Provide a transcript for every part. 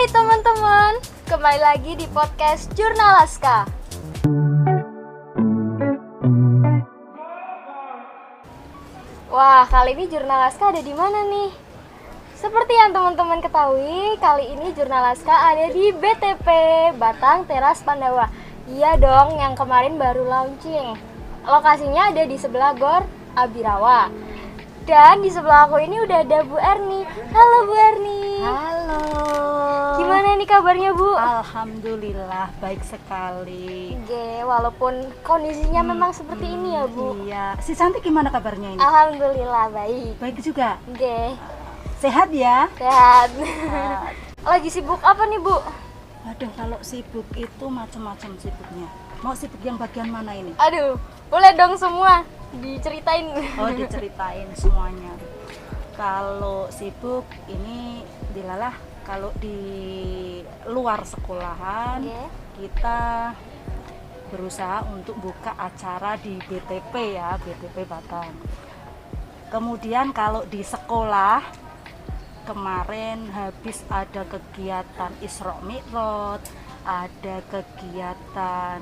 teman-teman, kembali lagi di podcast Jurnalaska. Wah, kali ini Jurnalaska ada di mana nih? Seperti yang teman-teman ketahui, kali ini Jurnalaska ada di BTP, Batang Teras Pandawa. Iya dong, yang kemarin baru launching. Lokasinya ada di sebelah Gor Abirawa. Dan di sebelah aku ini udah ada Bu Erni. Halo Bu Erni. Halo. Gimana nih kabarnya Bu? Alhamdulillah baik sekali. Oke, walaupun kondisinya memang seperti ini ya Bu. Iya. Si Santi gimana kabarnya ini? Alhamdulillah baik. Baik juga. Oke, Sehat ya? sehat. Sehat. Lagi sibuk apa nih Bu? Aduh, kalau sibuk itu macam-macam sibuknya. Mau sibuk yang bagian mana ini? Aduh, boleh dong semua diceritain. Oh, diceritain semuanya. Kalau sibuk ini dilalah kalau di luar sekolahan Oke. kita berusaha untuk buka acara di BTP ya, BTP Batang. Kemudian kalau di sekolah kemarin habis ada kegiatan Isra Mi'raj, ada kegiatan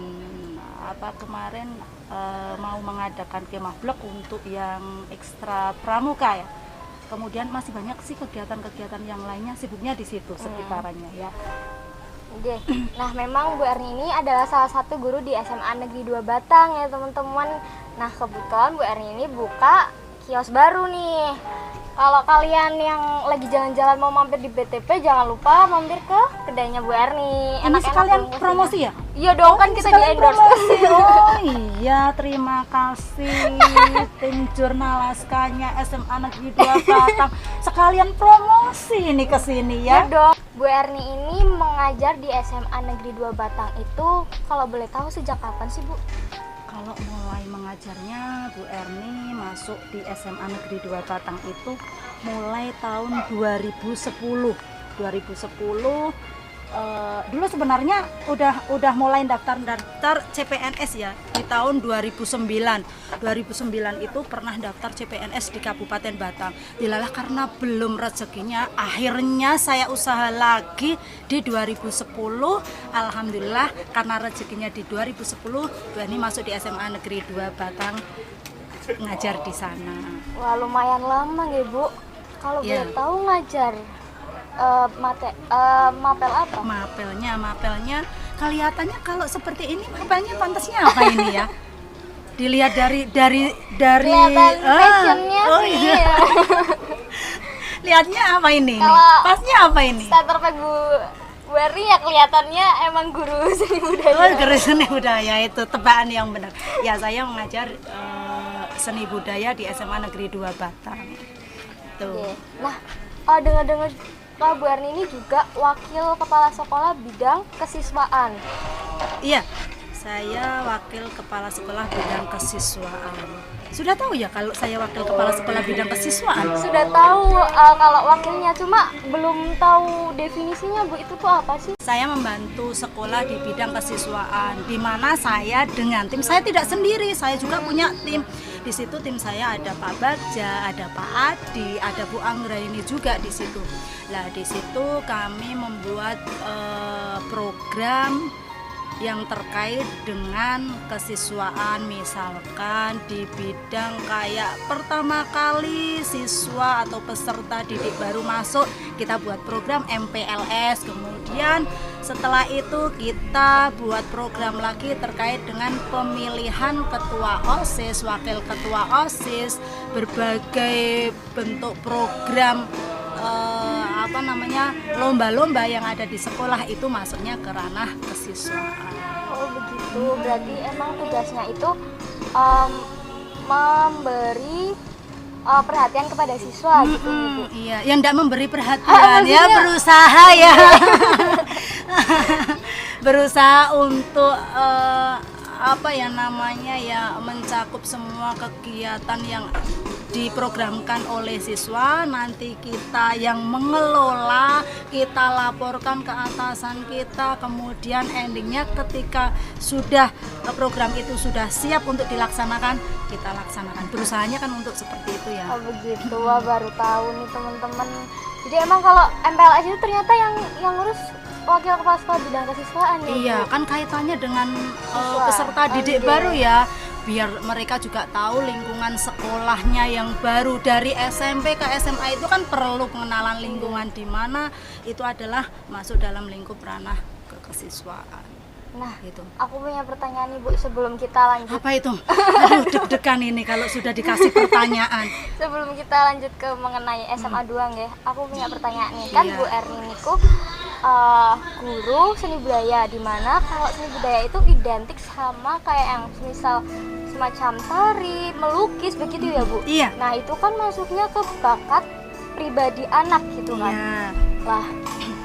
apa kemarin mau mengadakan kemah blok untuk yang ekstra pramuka ya. Kemudian masih banyak sih kegiatan-kegiatan yang lainnya, sibuknya di situ sekitarannya ya. Oke. Nah, memang Bu Erni ini adalah salah satu guru di SMA Negeri 2 Batang ya teman-teman. Nah, kebetulan Bu Erni ini buka kios baru nih. Kalau kalian yang lagi jalan-jalan mau mampir di BTP, jangan lupa mampir ke kedainya Bu Erni. Ini sekalian promosi ya? Iya dong, kan kita di Sekalian endorse. promosi. Oh iya, terima kasih tim Jurnalaskanya SMA Negeri 2 Batang. Sekalian promosi ini ke sini Iya ya. dong. Bu Erni ini mengajar di SMA Negeri 2 Batang itu kalau boleh tahu sejak kapan sih Bu? Kalau mulai mengajarnya Bu Erni masuk di SMA Negeri 2 Batang itu mulai tahun 2010. Dulu sebenarnya udah mulai daftar CPNS ya di tahun 2009. 2009 itu pernah daftar CPNS di Kabupaten Batang. Dilalah karena belum rezekinya, akhirnya saya usaha lagi di 2010. Alhamdulillah karena rezekinya di 2010, ini masuk di SMA Negeri 2 Batang ngajar di sana. Wah, lumayan lama ya Bu. Kalau Iya. boleh tahu ngajar mapel apa? Mapelnya kelihatannya kalau seperti ini mapelnya pantasnya apa ini ya? Dilihat dari Kelihatan fashionnya oh sih. iya. Lihatnya apa ini? Kalau Pasnya apa ini? Starter pack Bu Erni ya kelihatannya emang guru seni budaya. Oh, guru seni budaya, itu tebakan yang benar. Ya, saya mengajar seni budaya di SMA Negeri 2 Batang. Tuh. Oke. Nah, dengar-dengar Pak Bu Erni ini juga wakil kepala sekolah bidang kesiswaan. Iya, saya wakil kepala sekolah bidang kesiswaan. Sudah tahu ya kalau saya wakil kepala sekolah bidang kesiswaan? Sudah tahu kalau wakilnya, cuma belum tahu definisinya Bu, itu tuh apa sih? Saya membantu sekolah di bidang kesiswaan, di mana saya dengan tim saya tidak sendiri, saya juga punya tim. Di situ tim saya ada Pak Bagja, ada Pak Adi, ada Bu Anggra ini juga di situ. Nah, di situ kami membuat program yang terkait dengan kesiswaan, misalkan di bidang kayak pertama kali siswa atau peserta didik baru masuk, kita buat program MPLS. Kemudian setelah itu kita buat program lagi terkait dengan pemilihan ketua OSIS, wakil ketua OSIS, berbagai bentuk program lomba-lomba yang ada di sekolah itu masuknya ke ranah kesiswaan. Oh begitu, berarti emang tugasnya itu memberi perhatian kepada siswa gitu Bu. Iya, yang tidak memberi perhatian ya, berusaha ya. Berusaha untuk mencakup semua kegiatan yang diprogramkan oleh siswa. Nanti kita yang mengelola, kita laporkan ke atasan kita, kemudian endingnya ketika sudah program itu sudah siap untuk dilaksanakan, kita laksanakan. Berusahanya kan untuk seperti itu ya. Oh begitu, wah baru tahu nih teman-teman. Jadi emang kalau MPLS itu ternyata yang ngurus wakil kepala sekolah bidang kesiswaan ya. Iya, Bu? kan kaitannya dengan Siswa. peserta didik Oke. baru ya. Biar mereka juga tahu lingkungan sekolahnya yang baru, dari SMP ke SMA itu kan perlu pengenalan lingkungan, di mana itu adalah masuk dalam lingkup ranah kekesiswaan. Nah, Gitu. aku punya pertanyaan nih Bu sebelum kita lanjut. Apa itu? Aduh, deg-degan ini kalau sudah dikasih pertanyaan. Sebelum kita lanjut ke mengenai SMA 2 nggih, aku punya pertanyaan nih. Kan Iya. Bu Erni niku guru seni budaya, di mana kalau seni budaya itu identik sama kayak yang misal semacam tari, melukis begitu ya Bu. Iya. Nah, itu kan masuknya ke bakat pribadi anak gitu kan. Iya. Lah,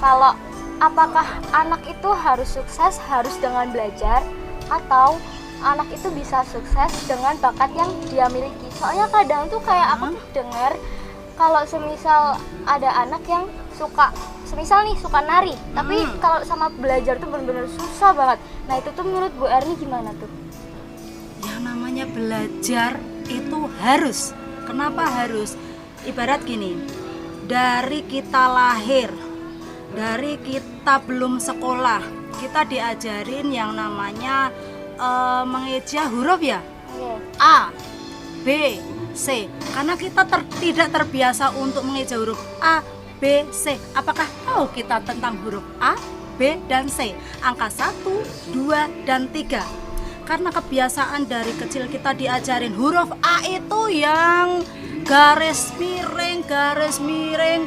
kalau apakah anak itu harus sukses harus dengan belajar, atau anak itu bisa sukses dengan bakat yang dia miliki? Soalnya kadang tuh kayak aku tuh dengar kalau semisal ada anak yang suka, semisal nih suka nari, tapi kalau sama belajar tuh bener-bener susah banget. Nah, itu tuh menurut Bu Erni gimana tuh? Yang namanya belajar itu harus. Kenapa harus? Ibarat gini, dari kita lahir, dari kita belum sekolah, kita diajarin yang namanya mengeja huruf ya, Iya. A, B, C. Karena kita tidak terbiasa untuk mengeja huruf A, B, C. Apakah tahu kita tentang huruf A, B, dan C? Angka 1, 2, dan 3. Karena kebiasaan dari kecil kita diajarin huruf A itu yang garis miring,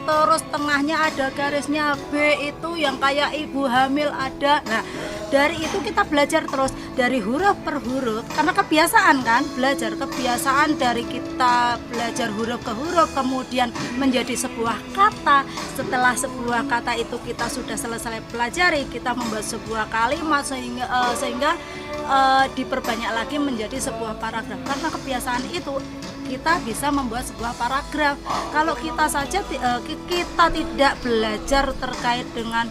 terus tengahnya ada garisnya. B itu yang kayak ibu hamil ada. Nah, dari itu kita belajar terus dari huruf per huruf, karena kebiasaan kan, belajar kebiasaan dari kita belajar huruf ke huruf, kemudian menjadi sebuah kata. Setelah sebuah kata itu kita sudah selesai pelajari, kita membuat sebuah kalimat sehingga diperbanyak lagi menjadi sebuah paragraf. Karena kebiasaan itu kita bisa membuat sebuah paragraf. Kalau kita saja kita tidak belajar terkait dengan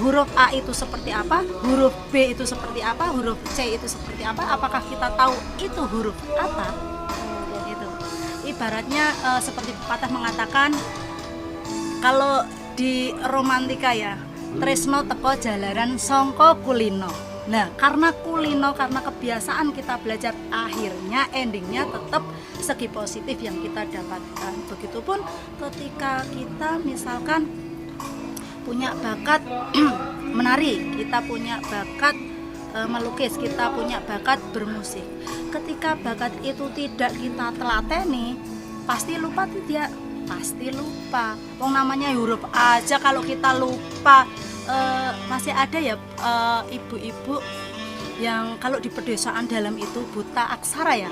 huruf A itu seperti apa, huruf B itu seperti apa, huruf C itu seperti apa, apakah kita tahu itu huruf apa? Gitu. Ibaratnya seperti pepatah mengatakan, kalau di romantika ya, tresno teko jalaran songko kulino. Nah, karena kulino, karena kebiasaan kita belajar, akhirnya endingnya tetap segi positif yang kita dapatkan. Begitupun ketika kita misalkan punya bakat menari, kita punya bakat melukis, kita punya bakat bermusik. Ketika bakat itu tidak kita telateni, pasti lupa tidak? Pasti lupa. Wong namanya huruf aja kalau kita lupa. Masih ada ya ibu-ibu yang kalau di pedesaan dalam itu buta aksara ya.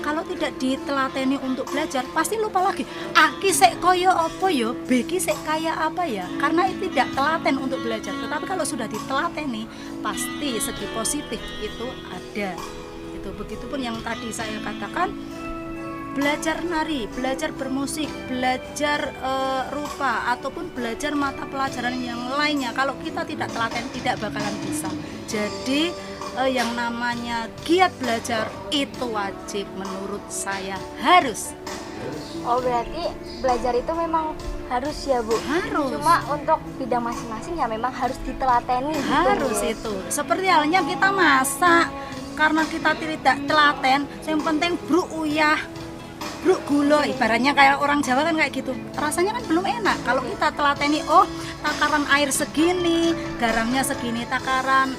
Kalau tidak ditelateni untuk belajar, pasti lupa lagi. Aki sek koyo apa ya, beki sek kaya apa ya. Karena itu tidak telaten untuk belajar. Tetapi kalau sudah ditelateni, pasti segi positif itu ada. Itu begitupun yang tadi saya katakan, belajar nari, belajar bermusik, belajar rupa, ataupun belajar mata pelajaran yang lainnya. Kalau kita tidak telaten, tidak bakalan bisa. Jadi yang namanya giat belajar itu wajib, menurut saya harus. Oh, berarti belajar itu memang harus ya Bu? Harus. Cuma untuk bidang masing-masing ya memang harus ditelateni gitu, Harus ya? itu. Seperti halnya kita masak, karena kita tidak telaten, yang penting bruk uyah, bruk gula, ibaratnya kayak orang Jawa kan kayak gitu. Rasanya kan belum enak. Kalau kita telateni, oh takaran air segini, garamnya segini, takaran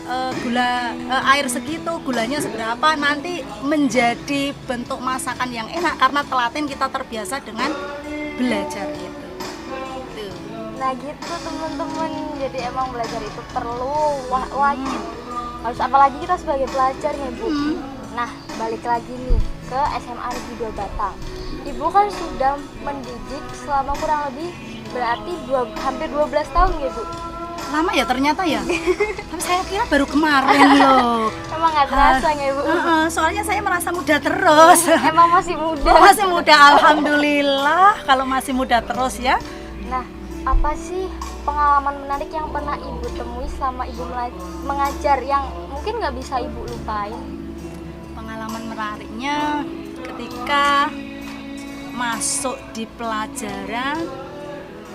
air segitu, gulanya seberapa, nanti menjadi bentuk masakan yang enak karena telaten kita terbiasa dengan belajar itu. Tuh. Nah gitu teman-teman, jadi emang belajar itu perlu, wajib. Harus apalagi kita sebagai pelajar ya Bu. Nah balik lagi nih ke SMA Negeri 2 Batang. Ibu kan sudah mendidik selama kurang lebih berarti hampir 12 tahun ya Bu? Lama ya ternyata ya. Tapi saya kira baru kemarin loh. Emang nggak terasa ya Bu? Soalnya saya merasa muda terus. Emang masih muda. Masih muda, alhamdulillah. Kalau masih muda terus ya. Nah apa sih pengalaman menarik yang pernah Ibu temui selama Ibu mengajar yang mungkin nggak bisa Ibu lupain? Pengalaman menariknya ketika masuk di pelajaran,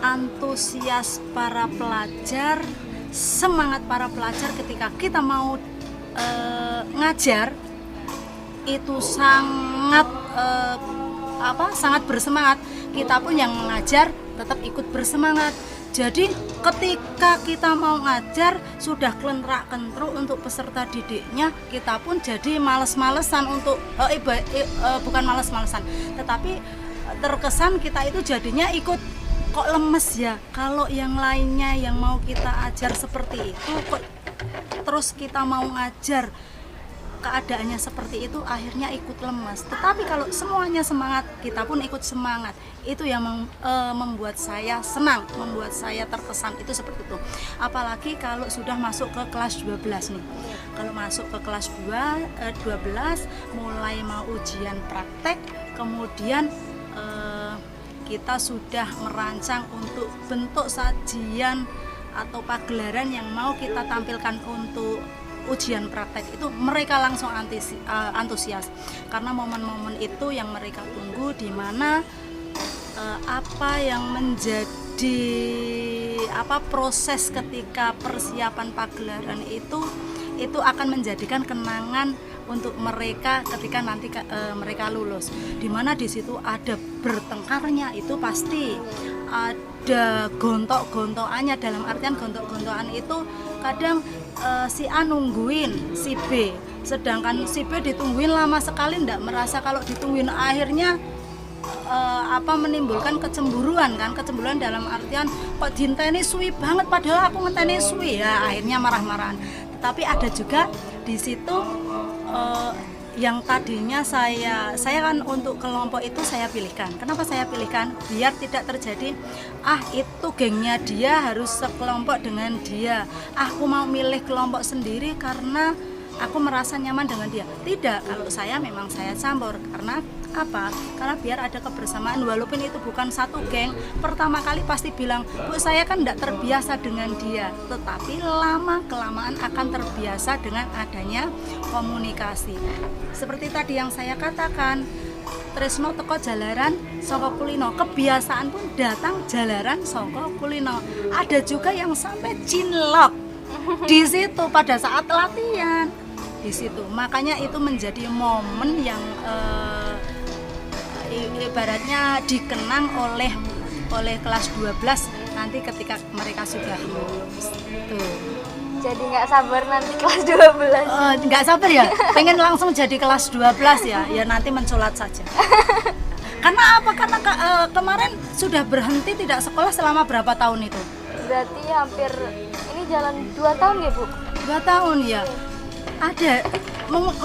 antusias para pelajar, semangat para pelajar ketika kita mau ngajar itu sangat sangat bersemangat. Kita pun yang mengajar tetap ikut bersemangat. Jadi ketika kita mau ngajar sudah kelentrak-kentruk untuk peserta didiknya, kita pun jadi males-malesan untuk bukan males-malesan, tetapi terkesan kita itu jadinya ikut, kok lemes ya. Kalau yang lainnya yang mau kita ajar seperti itu, kok terus kita mau ngajar keadaannya seperti itu, akhirnya ikut lemas. Tetapi kalau semuanya semangat, kita pun ikut semangat. Itu yang membuat saya senang, membuat saya terkesan itu seperti itu. Apalagi kalau sudah masuk ke kelas 12 nih. Kalau masuk ke kelas 12 mulai mau ujian praktek, kemudian kita sudah merancang untuk bentuk sajian atau pagelaran yang mau kita tampilkan untuk ujian praktek itu, mereka langsung antusias karena momen-momen itu yang mereka tunggu, di mana apa yang menjadi proses ketika persiapan pagelaran itu akan menjadikan kenangan untuk mereka ketika nanti mereka lulus, di mana di situ ada bertengkarnya, itu pasti ada gontok-gontokannya. Dalam artian gontok-gontokan itu kadang si A nungguin si B, sedangkan si B ditungguin lama sekali, ndak merasa kalau ditungguin, akhirnya menimbulkan kecemburuan kan, kecemburuan dalam artian kok dinteni suwi banget padahal aku ngenteni suwi, ya akhirnya marah-marahan. Tapi ada juga di situ yang tadinya saya kan untuk kelompok itu saya pilihkan. Kenapa saya pilihkan? Biar tidak terjadi itu gengnya dia harus sekelompok dengan dia, aku mau milih kelompok sendiri karena aku merasa nyaman dengan dia. Tidak, kalau saya memang saya campur. Karena apa? Karena biar ada kebersamaan, walaupun itu bukan satu geng. Pertama kali pasti bilang, Bu, saya kan tidak terbiasa dengan dia. Tetapi lama-kelamaan akan terbiasa dengan adanya komunikasi. Seperti tadi yang saya katakan, tresno teko jalaran saka kulino, kebiasaan pun datang jalaran saka kulino. Ada juga yang sampai cinlok di situ pada saat latihan di situ. Makanya itu menjadi momen yang ibaratnya dikenang oleh kelas 12 nanti ketika mereka sudah lulus. Tuh. Jadi nggak sabar nanti kelas 12. Nggak sabar ya, pengen langsung jadi kelas 12 ya nanti mencolat saja. Karena apa? Karena kemarin sudah berhenti tidak sekolah selama berapa tahun itu? Berarti hampir ini jalan 2 tahun ya, Bu? 2 tahun ya. Ada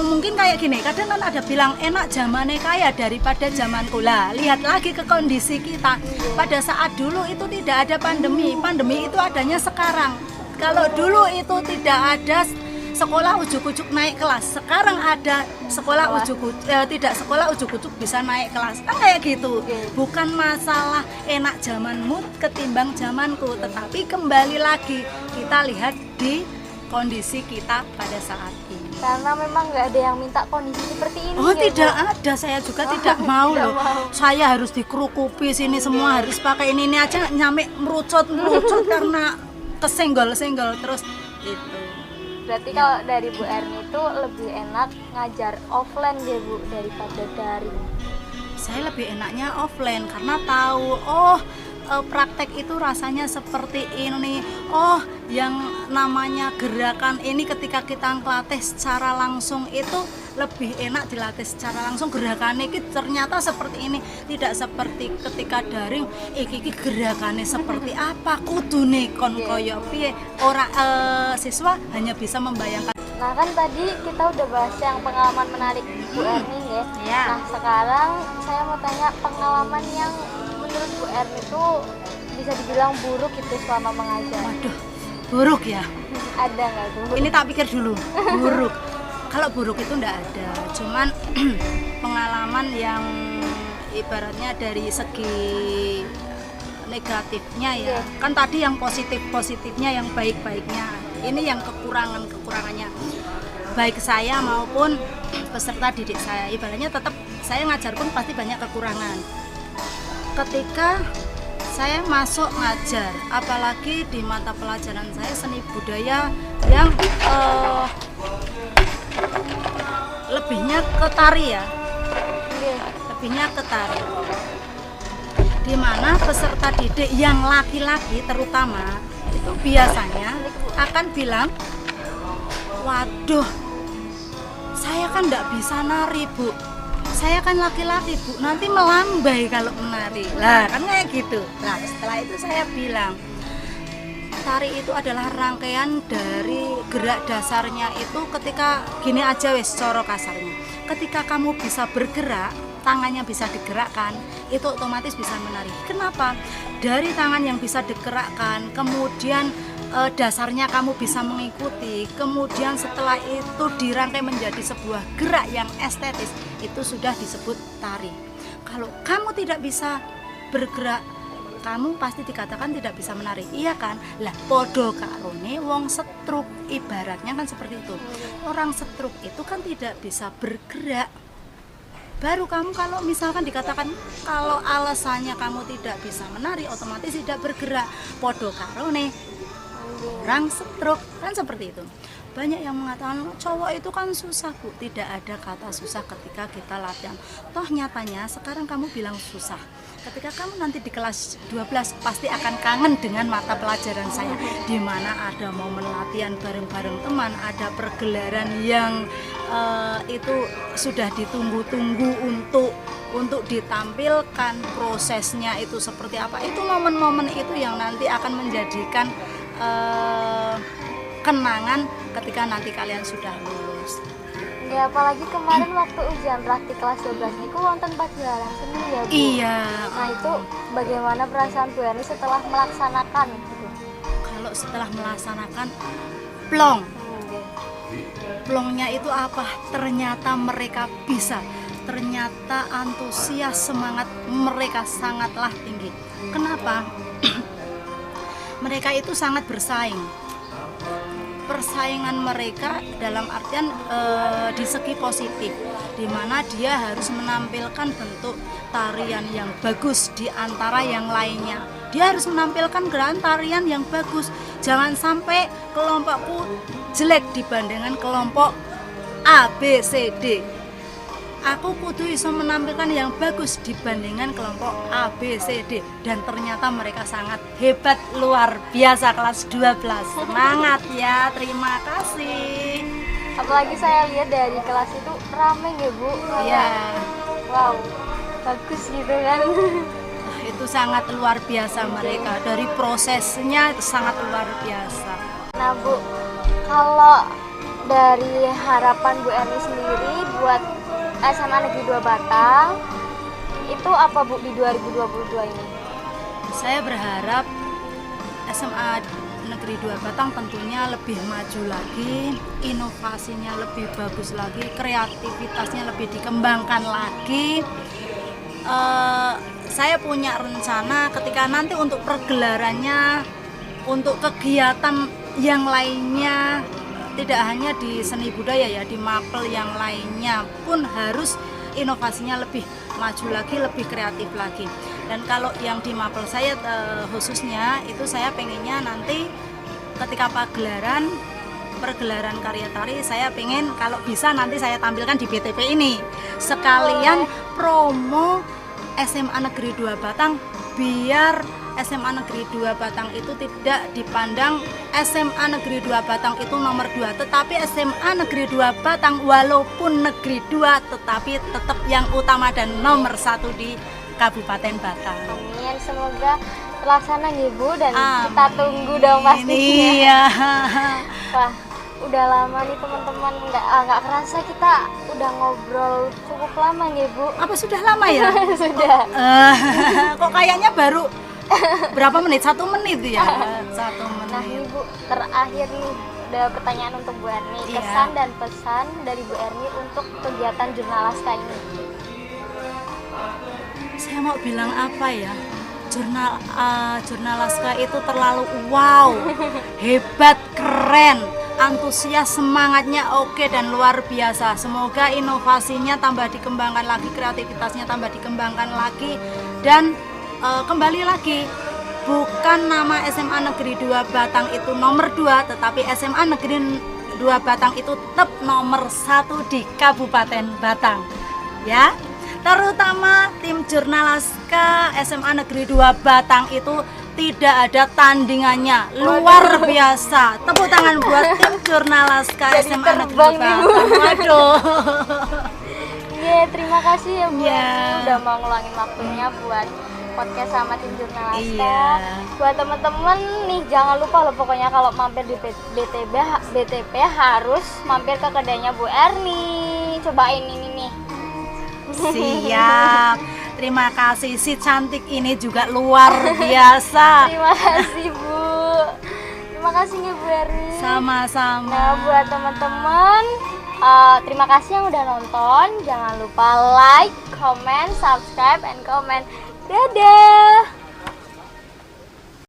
mungkin kayak gini, kadang kan ada bilang enak zamannya kaya daripada zamanku. Lah, lihat lagi ke kondisi kita. Pada saat dulu itu tidak ada pandemi itu adanya sekarang. Kalau dulu itu tidak ada sekolah ujuk-ujuk naik kelas, sekarang ada sekolah tidak sekolah ujuk-ujuk bisa naik kelas, kan kayak gitu. Bukan masalah enak zamanmu ketimbang zamanku, tetapi kembali lagi kita lihat di kondisi kita pada saat ini. Karena memang nggak ada yang minta kondisi seperti ini. Tidak ada, saya juga tidak mau loh. Saya harus dikerukupi sini semua, harus pakai ini aja nyampe merucut karena kesenggol-senggol terus itu. Berarti kalau dari Bu Erni itu lebih enak ngajar offline ya, Bu, daripada daring? Saya lebih enaknya offline karena tahu praktek itu rasanya seperti ini. Yang namanya gerakan ini ketika kita ngelatih secara langsung itu lebih enak dilatih secara langsung. Gerakannya ini ternyata seperti ini, tidak seperti ketika daring. Iki gerakannya seperti apa? Kudune kon koyo piye? Ora siswa hanya bisa membayangkan. Nah kan tadi kita udah bahas yang pengalaman menarik Bu Erni ya. Nah sekarang saya mau tanya pengalaman yang menurut Bu Erni itu bisa dibilang buruk itu selama mengajar. Waduh, buruk ya? Ada nggak tuh? Ini tak pikir dulu, buruk. Kalau buruk itu enggak ada, cuman pengalaman yang ibaratnya dari segi negatifnya ya. Iya. Kan tadi yang positifnya, yang baik-baiknya. Ini yang kekurangannya. Baik saya maupun peserta didik saya. Ibaratnya tetap saya ngajar pun pasti banyak kekurangan. Ketika saya masuk ngajar, apalagi di mata pelajaran saya seni budaya yang lebihnya ke tari ya. Iya. Lebihnya ke tari. Di mana peserta didik yang laki-laki terutama itu biasanya akan bilang, waduh, saya kan nggak bisa nari Bu, saya kan laki-laki Bu, nanti melambai kalau menari. Lah kan kayak gitu. Nah setelah itu saya bilang, tari itu adalah rangkaian dari gerak dasarnya itu ketika gini aja wes coro kasarnya. Ketika kamu bisa bergerak, tangannya bisa digerakkan, itu otomatis bisa menari. Kenapa? Dari tangan yang bisa digerakkan, kemudian dasarnya kamu bisa mengikuti, kemudian setelah itu dirangkai menjadi sebuah gerak yang estetis, itu sudah disebut tari. Kalau kamu tidak bisa bergerak, kamu pasti dikatakan tidak bisa menari, iya kan? Lah podo karone wong setruk, ibaratnya kan seperti itu. Orang setruk itu kan tidak bisa bergerak. Baru kamu kalau misalkan dikatakan kalau alasannya kamu tidak bisa menari, otomatis tidak bergerak. Podo karone orang stroke kan seperti itu. Banyak yang mengatakan cowok itu kan susah Bu. Tidak ada kata susah ketika kita latihan. Toh nyatanya sekarang kamu bilang susah, ketika kamu nanti di kelas 12 pasti akan kangen dengan mata pelajaran saya, di mana ada momen latihan bareng-bareng teman, ada pergelaran yang itu sudah ditunggu-tunggu untuk ditampilkan, prosesnya itu seperti apa. Itu momen-momen itu yang nanti akan menjadikan kenangan ketika nanti kalian sudah lulus. Ya apalagi kemarin waktu ujian praktik kelas 12 itu wonten pagelaran seni ya Bu. Iya. Nah itu bagaimana perasaan Bu Erni setelah melaksanakan gitu? Kalau setelah melaksanakan plong. Plongnya itu apa? Ternyata mereka bisa. Ternyata antusias, semangat mereka sangatlah tinggi. Kenapa? Mereka itu sangat bersaing. Persaingan mereka dalam artian di segi positif, di mana dia harus menampilkan bentuk tarian yang bagus di antara yang lainnya. Dia harus menampilkan gerakan tarian yang bagus. Jangan sampai kelompokku jelek dibandingkan kelompok A, B, C, D. Aku kudu bisa menampilkan yang bagus dibandingkan kelompok A, B, C, D. Dan ternyata mereka sangat hebat, luar biasa kelas 12. Semangat ya, terima kasih. Apalagi saya lihat dari kelas itu rame ya Bu. Iya. Wow, bagus gitu kan. Itu sangat luar biasa mereka. Dari prosesnya itu sangat luar biasa. Nah Bu, kalau dari harapan Bu Erni sendiri buat SMA Negeri 2 Batang itu apa Bu di 2022 ini? Saya berharap SMA Negeri 2 Batang tentunya lebih maju lagi, inovasinya lebih bagus lagi, kreativitasnya lebih dikembangkan lagi. Saya punya rencana ketika nanti untuk pergelarannya, untuk kegiatan yang lainnya, tidak hanya di seni budaya ya, di mapel yang lainnya pun harus inovasinya lebih maju lagi, lebih kreatif lagi. Dan kalau yang di mapel saya khususnya itu saya pengennya nanti ketika pergelaran karya tari, saya pengen kalau bisa nanti saya tampilkan di BTP ini sekalian promo SMA Negeri 2 Batang, biar SMA Negeri 2 Batang itu tidak dipandang SMA Negeri 2 Batang itu nomor 2, tetapi SMA Negeri 2 Batang walaupun Negeri 2 tetapi tetap yang utama dan nomor 1 di Kabupaten Batang. Amin, semoga terlaksana ya Bu, dan kita tunggu dong pastinya. Iya. Wah, udah lama nih teman-teman, nggak kerasa kita udah ngobrol cukup lama nih Bu. Apa sudah lama ya? Sudah. Kok kayaknya baru berapa menit? 1 menit ya? 1 menit. Nah ini Bu, terakhir nih ada pertanyaan untuk Bu Erni. Iya. Kesan dan pesan dari Bu Erni untuk kegiatan Jurnalaska ini. Saya mau bilang apa ya? Jurnal Laska itu terlalu wow, hebat, keren, antusias, semangatnya oke dan luar biasa. Semoga inovasinya tambah dikembangkan lagi, kreativitasnya tambah dikembangkan lagi, dan kembali lagi, bukan nama SMA Negeri 2 Batang itu nomor 2, tetapi SMA Negeri 2 Batang itu tetap nomor 1 di Kabupaten Batang, ya. Terutama tim Jurnalaska SMA Negeri 2 Batang itu tidak ada tandingannya, luar biasa. Tepuk tangan buat tim Jurnalaska SMA Negeri 2 Batang. Waduh. Iya, terima kasih ya Bu Iya. Erni udah mau ngeluangin waktunya buat podcast sama tim Jurnalaska. Iya. Buat teman-teman nih, jangan lupa loh pokoknya kalau mampir di BTP harus mampir ke kedainya Bu Erni. Cobain ini nih. Siap. Terima kasih, si cantik ini juga luar biasa. Terima kasih Bu. Terima kasih nih Bu Erni. Sama-sama. Nah, buat teman-teman, terima kasih yang udah nonton. Jangan lupa like, comment, subscribe, and comment. Dadah.